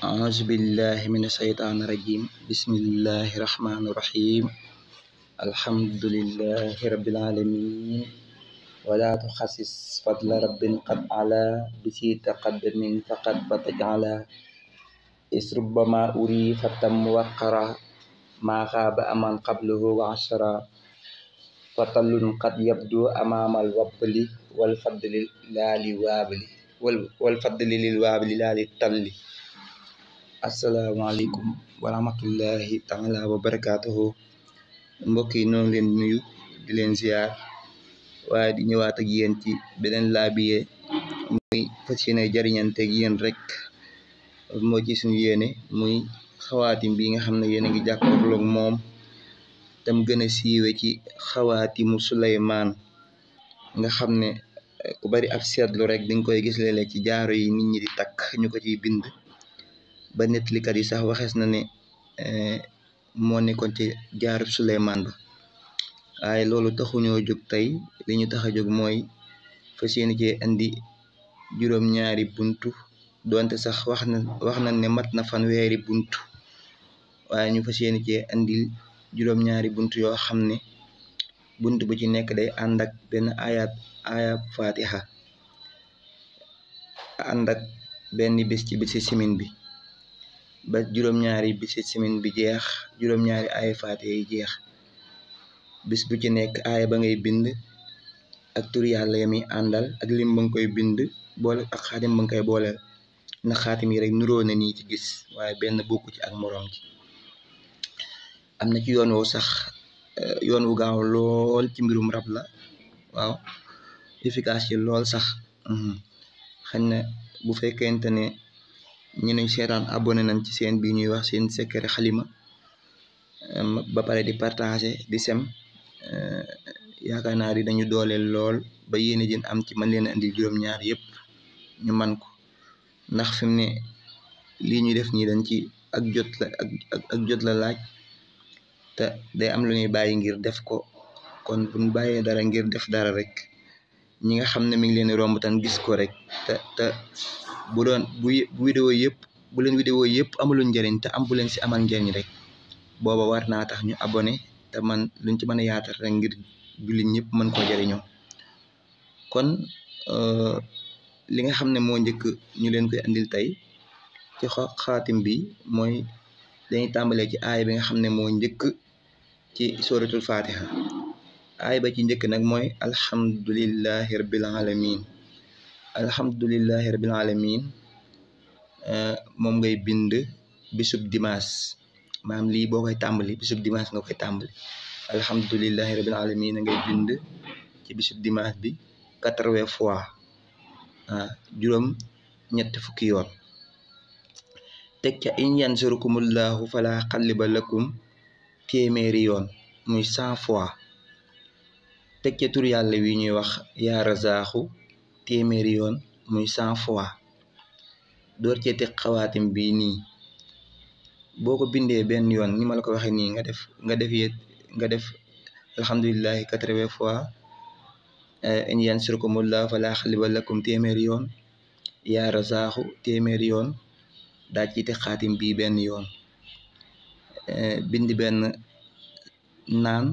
أعوذ بالله من الشيطان الرجيم بسم الله الرحمن الرحيم الحمد لله رب العالمين ولا تخصص فضل رب قد على بسي تقدم فقد فتجعل إس ربما أري فتم وقرا ما غاب أمن قبله وعشرا فطل قد يبدو أمام الوبل والفضل لا للوابل والفضل للوابل لا للتل. asalaamaaleykum wa rahmatullahi taala wa barakaatuhu mbokk yi ñoo ngi leen nuyu di leen ziar waaye di ñëwaat ak yéen ci beneen laabiye muy fas yéene jariñante ak yéen rek moo ci suñu yéene muy xawaatim bi nga xam ne yéen a ngi jàkkaarloog moom tam gën a siiwe ci xawaatimu Suleymaan nga xam ne ku bari ab seetlu rek di nga koy gis léeg-léeg ci jaaro yi nit ñi di takk ñu ko ciy bind ba nettalikat yi sax waxees na ne moo nekkoon ci jaarub Suleymaan ba waaye loolu taxuñoo jóg tey li ñu tax a jóg mooy fas yéene cee indi juróom-ñaari buntu doonte sax wax na ne mat na fanweeri buntu waaye ñu fas yéene cee indi juróom-ñaari buntu yoo xam ne buntu bu ci nekk day ànd ak benn ayab fatiha ànd ak benn bis ci bisi simin bi ba juróom-ñaari bisi simin bi jeex juróom-ñaari ay fatiha yi jeex bis bu ci nekk aaya ba ngay bind ak tur yàlla ya muy àndal ak lim ba nga koy bind boole ak xaatim ba nga koy booleel na xaatim yi rek nuroo na nii ci gis waaye benn bokku ci ak moroom ci am na ci yoon woo sax yoon wu gaaw lool ci mbirum rab la waaw efficace yi lool sax xañ na bu fekkente ne ñu ne seetaan abonné nañ ci seen bi ñuy wax seen secret xalima ba pare di partager di sem yaakaar naa di dañu dooleel lool ba yéene jën am ci man leen andi juróom-ñaar yëpp ñu man ko ndax fi mu ne lii ñuy def nii dañ ci ak jot la laaj te day am lu ñuy bàyyi ngir def ko kon buñ bàyyee dara ngir def dara rek ñi nga xam ne mi ngi leen romb tan gis ko rek te bu vidéo yëpp bu leen vidéo yëpp amulun njëriñ te am bu leen si amal njëriñ rek booba war naa tax ñu abonné te man luñ ci mën a yaatal rek ngir jullit ñëpp mën koo jëriñoo kon li nga xam ne moo njëkk ñu leen koy andil tey ci xaatim bi mooy dañuy tàmbalee ci aaya bi nga xam ne moo njëkk ci suratul fatiha aaya ba ci njëkk nag mooy alhamdulillahi rabbil alamin alhamdulillahi rabbil alamin moom ngay bind bisub dimanche maam lii boo koy tàmbali bisub dimanche nga koy tàmbali alhamdulillahi rabbil alamin ngay bind ci bisub dimanche bi 80 fois juróom ñett fukki yoon teg ca in yansurkumullahu fala xalliba lakum téeméeri yoon muy 100 fois teg ca tur yàlla wi ñuy wax yaa razaaxu téeméeri yoon muy 100 fois door cee teg xawaatim bi nii boo ko bindee benn yoon ni ma la ko waxee nii nga def alhamdulillahi 80 fois in yansurkumullahu fala xaliba lakum téeméeri yoon yaa razaaxu téeméeri yoon daa ci teg xaatim bii benn yoon bind benn naan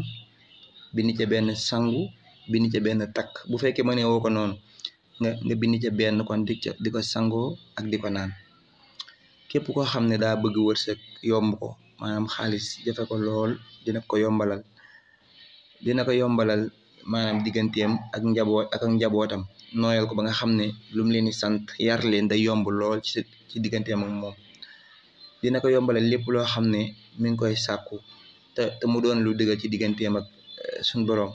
bind ca benn sangu bind ca benn takk bu fekkee ma ne woo ko noonu nga bind ca benn kon di ko sangoo ak di ko naan képp koo xam ne daa bëgg wërsëg yomb ko maanaam xaalis jafe ko lool dina ko yombalal maanaam digganteem ak njabootam nooyal ko ba nga xam ne lu mu leen di sant yar leen day yomb lool ci digganteem ak moom dina ko yombalal lépp loo xam ne mi ngi koy sàkku te mu doon lu dëggal ci digganteem ak suñ borom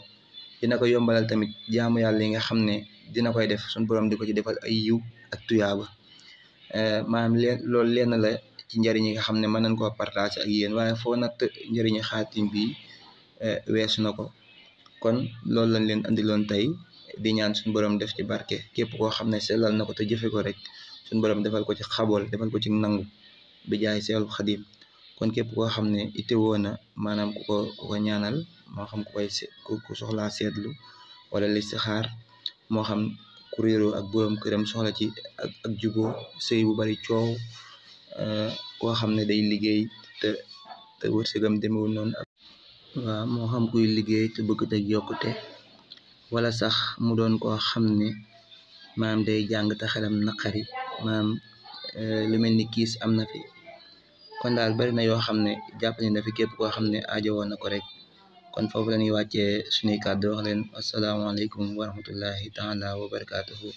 dina ko yombalal tamit jaamu yàlla yi nga xam ne dina koy def suñ borom di ko ci defal ay yiw ak tuyaaba maanaam loolu lenn la ci njëriñ yi nga xam ne mën nañ koo partager ak yéen waaye foo natt njëriñu xaatim bi weesu na ko kon loolu lañ leen andiloon tey di ñaan suñu borom def ci barke képp koo xam ne sellal na ko te jëfe ko rek suñu borom defal ko ci xabool defal ko ci nangu bi jaay seelu xadim kon képp koo xam ne itewoo na maanaam ku ko ñaanal moo xam ku soxlaa seetlu wala listixaar moo xam ku réeroo ak boroom këram soxla ci ak juboo sëy bu bari coow koo xam ne day liggéey te wërsëgam demewul noonu. waaw moo xam kuy liggéey te bëgg te yokkute wala sax mu doon koo xam ne maam day jàng te xelam naqari maam lu mel ni kiis am na fi kon daal bari na yoo xam ne jàpp ni dafi képp koo xam ne aajo woon na ko rek kon foofu la ñuy wàccee suñuy kàddu wax leen asalaamaaleykum wa rahmatullahi taala wa barakaatuhu